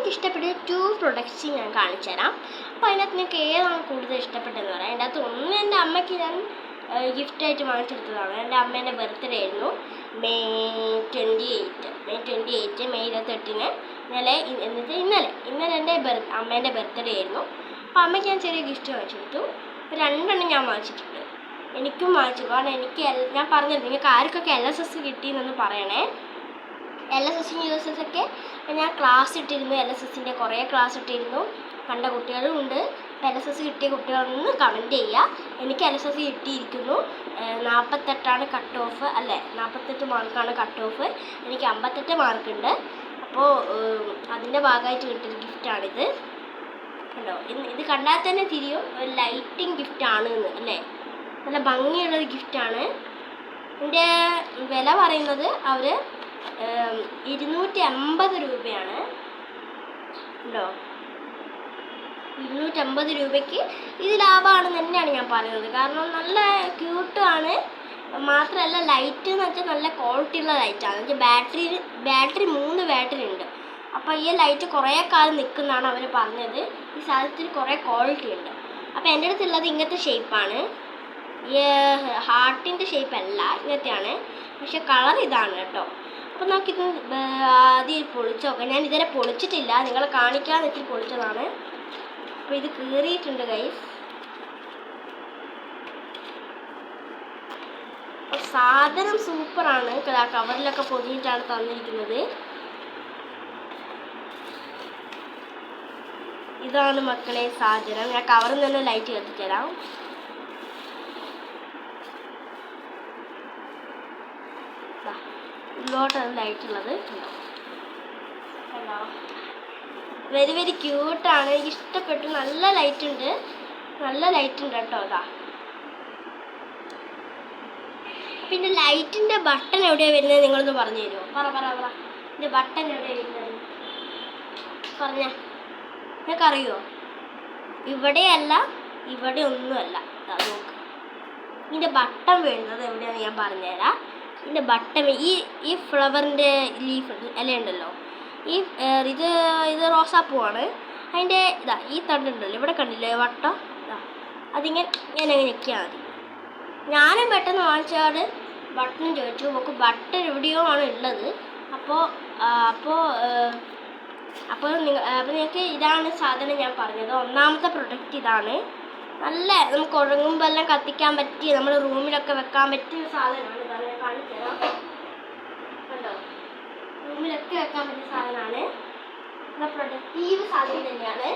എനിക്ക് ഇഷ്ടപ്പെട്ട 2 പ്രൊഡക്ട്സ് ഞാൻ കാണിച്ചു തരാം. അപ്പോൾ അതിനകത്ത് നിങ്ങൾക്ക് ഏതാണ് കൂടുതൽ ഇഷ്ടപ്പെട്ടതെന്ന് പറയാം. അതിൻ്റെ അകത്ത് ഒന്ന് എൻ്റെ അമ്മയ്ക്ക് ഞാൻ ഗിഫ്റ്റായിട്ട് വാങ്ങിച്ചെടുത്തതാണ്. എൻ്റെ അമ്മേൻ്റെ ബർത്ത്ഡേ ആയിരുന്നു മെയ് 28 മെയ് 28 ഇന്നലെ എൻ്റെ അമ്മേൻ്റെ ബർത്ത്ഡേ ആയിരുന്നു. അപ്പോൾ അമ്മയ്ക്ക് ഞാൻ ചെറിയ ഗിഫ്റ്റ് വാങ്ങിച്ചെടുത്തു. അപ്പോൾ 2 എണ്ണം ഞാൻ വാങ്ങിച്ചിട്ടുണ്ട്. എനിക്കും വാങ്ങിച്ചു. കാരണം എനിക്ക് ഞാൻ പറഞ്ഞത് നിങ്ങൾക്ക് ആർക്കൊക്കെ LSS കിട്ടിയെന്നൊന്ന് പറയണേ. LSS യൂസേഴ്സ് ഒക്കെ ഞാൻ ക്ലാസ് ഇട്ടിരുന്നു. LSSൻ്റെ കുറേ ക്ലാസ് ഇട്ടിരുന്നു. കണ്ട കുട്ടികളും ഉണ്ട്. LSS കിട്ടിയ കുട്ടികളൊന്ന് കമൻറ്റ് ചെയ്യുക. എനിക്ക് LSS കിട്ടിയിരിക്കുന്നു. 48 കട്ട് ഓഫ് അല്ലേ, 48 മാർക്കാണ് കട്ട് ഓഫ്. എനിക്ക് 58 മാർക്കുണ്ട്. അപ്പോൾ അതിൻ്റെ ഭാഗമായിട്ട് കിട്ടിയൊരു ഗിഫ്റ്റാണിത്. കണ്ടോ, ഇത് കണ്ടാൽ തന്നെ തിരിയും ഒരു ലൈറ്റിംഗ് ഗിഫ്റ്റാണ് എന്ന് അല്ലേ. നല്ല ഭംഗിയുള്ളൊരു ഗിഫ്റ്റാണ്. ഇതിൻ്റെ വില പറയുന്നത് അവർ 250 രൂപയാണ്. ഉണ്ടോ, 250 രൂപയ്ക്ക് ഇത് ലാഭമാണെന്ന് തന്നെയാണ് ഞാൻ പറയുന്നത്. കാരണം നല്ല ക്യൂട്ടാണ്. മാത്രമല്ല ലൈറ്റ് എന്ന് വെച്ചാൽ നല്ല ക്വാളിറ്റിയുള്ള ലൈറ്റാണ്. ബാറ്ററി 3 ബാറ്ററി ഉണ്ട്. അപ്പോൾ ഈ ലൈറ്റ് കുറേ കാലം നിൽക്കുന്നതാണ് അവർ പറഞ്ഞത്. ഈ സാധനത്തിന് കുറേ ക്വാളിറ്റി ഉണ്ട്. അപ്പോൾ എൻ്റെ അടുത്തുള്ളത് ഇങ്ങനത്തെ ഷേപ്പാണ്. ഈ ഹാർട്ടിൻ്റെ ഷേപ്പ് അല്ല, ഇങ്ങനത്തെയാണ്. പക്ഷെ കളർ ഇതാണ് കേട്ടോ. അപ്പോൾ നമുക്കിത് ആദ്യം പൊളിച്ച് നോക്കാം. ഞാൻ ഇതുവരെ പൊളിച്ചിട്ടില്ല, നിങ്ങളെ കാണിക്കാതെ വെച്ചിട്ട് പൊളിച്ചതാണ്. അപ്പോൾ ഇത് കീറിയിട്ടുണ്ട് ഗൈസ്. സാധനം സൂപ്പറാണ്. കവറിലൊക്കെ പൊതിഞ്ഞിട്ടാണ് തന്നിരിക്കുന്നത്. ഇതാണ് മക്കളെ സാധനം. ഞാൻ കവറിൽ നിന്ന് ലൈറ്റ് കത്തിത്തരാം. ഉള്ളോട്ടാണ് ലൈറ്റ് ഉള്ളത്. വെരി വെരി ക്യൂട്ടാണ്. എനിക്ക് ഇഷ്ടപ്പെട്ടു. നല്ല ലൈറ്റ് ഉണ്ട് കേട്ടോ. അതാ പിന്നെ ലൈറ്റിൻ്റെ ബട്ടൺ എവിടെയാണ് വരുന്നത് നിങ്ങളൊന്ന് പറഞ്ഞു തരുമോ? പറ ഇതിൻ്റെ ബട്ടൺ എവിടെയാണ് വരുന്നത് പറഞ്ഞ നിങ്ങൾക്കറിയുമോ? ഇവിടെയല്ല, ഇവിടെ ഒന്നുമല്ല. നോക്ക്, ഇതിൻ്റെ ബട്ടൺ വരുന്നത് എവിടെയാണെന്ന് ഞാൻ പറഞ്ഞുതരാം. ഇതിൻ്റെ ബട്ടൺ ഈ ഫ്ലവറിൻ്റെ ലീഫ് ഇലയുണ്ടല്ലോ, ഇത് റോസാപ്പൂവാണ്. അതിൻ്റെ ഈ തണ്ടുണ്ടല്ലോ, ഇവിടെ കണ്ടില്ലേ വട്ടം, അതിങ്ങനെ ഞെക്കിയാൽ മതി. ഞാനും പെട്ടെന്ന് വാങ്ങിച്ചാൽ ബട്ടൺ ചോദിച്ചു. നമുക്ക് ബട്ടൺ എവിടെയോ ആണ് ഉള്ളത്. അപ്പോൾ നിങ്ങൾക്ക് ഇതാണ് സാധനം ഞാൻ പറഞ്ഞത്. ഒന്നാമത്തെ പ്രൊഡക്റ്റ് ഇതാണ്. നല്ല നമുക്ക് ഉറങ്ങുമ്പോൾ എല്ലാം കത്തിക്കാൻ പറ്റിയ, നമ്മുടെ റൂമിലൊക്കെ വെക്കാൻ പറ്റിയ സാധനമാണ്. ഇതാണ് ഞാൻ കാണിച്ചു തരാം. കണ്ടോ, റൂമിലൊക്കെ വെക്കാൻ പറ്റിയ സാധനമാണ്. പ്രൊഡക്റ്റീവ് സാധനം തന്നെയാണ്.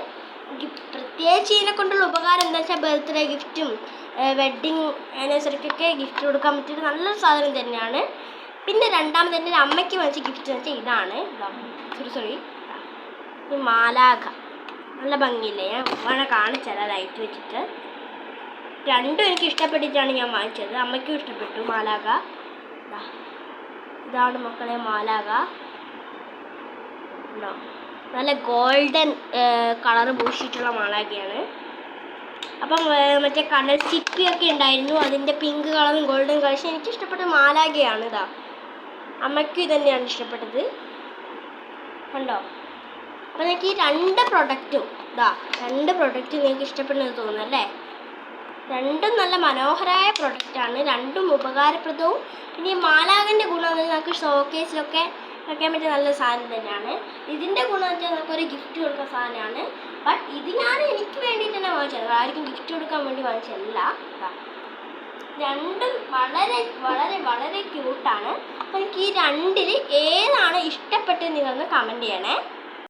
പ്രത്യേകിച്ച് ഇതിനെ കൊണ്ടുള്ള ഉപകാരം എന്താ വെച്ചാൽ ബർത്ത്ഡേ ഗിഫ്റ്റും വെഡ്ഡിങ് ആനിവേഴ്സറിക്കൊക്കെ ഗിഫ്റ്റ് കൊടുക്കാൻ പറ്റിയൊരു നല്ലൊരു സാധനം തന്നെയാണ്. പിന്നെ രണ്ടാമത് എൻ്റെ അമ്മയ്ക്ക് വാങ്ങിച്ച ഗിഫ്റ്റ് എന്ന് വെച്ചാൽ ഇതാണ്. ഈ മാലാഖ നല്ല ഭംഗിയില്ലേ. ഞാൻ വേണേൽ കാണിച്ചുതരാം ലൈറ്റ് വെച്ചിട്ട്. രണ്ടും എനിക്ക് ഇഷ്ടപ്പെട്ടിട്ടാണ് ഞാൻ വാങ്ങിച്ചത്. അമ്മയ്ക്കും ഇഷ്ടപ്പെട്ടു മാലാഖ. ഇതാണ് മക്കളെ മാലാഖ. ഉണ്ടോ, നല്ല ഗോൾഡൻ കളറ് പൂശിയിട്ടുള്ള മാലാഖയാണ്. അപ്പം മറ്റേ കളർ ചിപ്പിയൊക്കെ ഉണ്ടായിരുന്നു, അതിൻ്റെ പിങ്ക് കളറും ഗോൾഡൻ കളർ. എനിക്ക് ഇഷ്ടപ്പെട്ട മാലാഖയാണ്. അമ്മയ്ക്കും ഇതന്നെയാണ് ഇഷ്ടപ്പെട്ടത്. കണ്ടോ, അപ്പോൾ നിങ്ങൾക്ക് ഈ 2 പ്രൊഡക്റ്റും നിങ്ങൾക്ക് ഇഷ്ടപ്പെടുന്നത് തോന്നുന്നല്ലേ. രണ്ടും നല്ല മനോഹരമായ പ്രൊഡക്റ്റാണ്. രണ്ടും ഉപകാരപ്രദവും. പിന്നെ ഈ മാലാഖൻ്റെ ഗുണം എന്ന് നമുക്ക് ഷോക്കേസിലൊക്കെ വെക്കാൻ പറ്റിയ നല്ല സാധനം തന്നെയാണ്. ഇതിൻ്റെ ഗുണം വെച്ചാൽ നമുക്കൊരു ഗിഫ്റ്റ് കൊടുക്കുന്ന സാധനമാണ്. ബട്ട് ഇത് ഞാൻ എനിക്ക് വേണ്ടിയിട്ട് തന്നെ വാങ്ങിച്ചത്, ആർക്കും ഗിഫ്റ്റ് കൊടുക്കാൻ വേണ്ടി വാങ്ങിച്ചതല്ല. രണ്ടും വളരെ വളരെ വളരെ ക്യൂട്ടാണ്. അപ്പോൾ എനിക്ക് ഈ 2-ൽ ഏതാണ് ഇഷ്ടപ്പെട്ടത് നിങ്ങളൊന്ന് കമൻറ്റ് ചെയ്യണേ.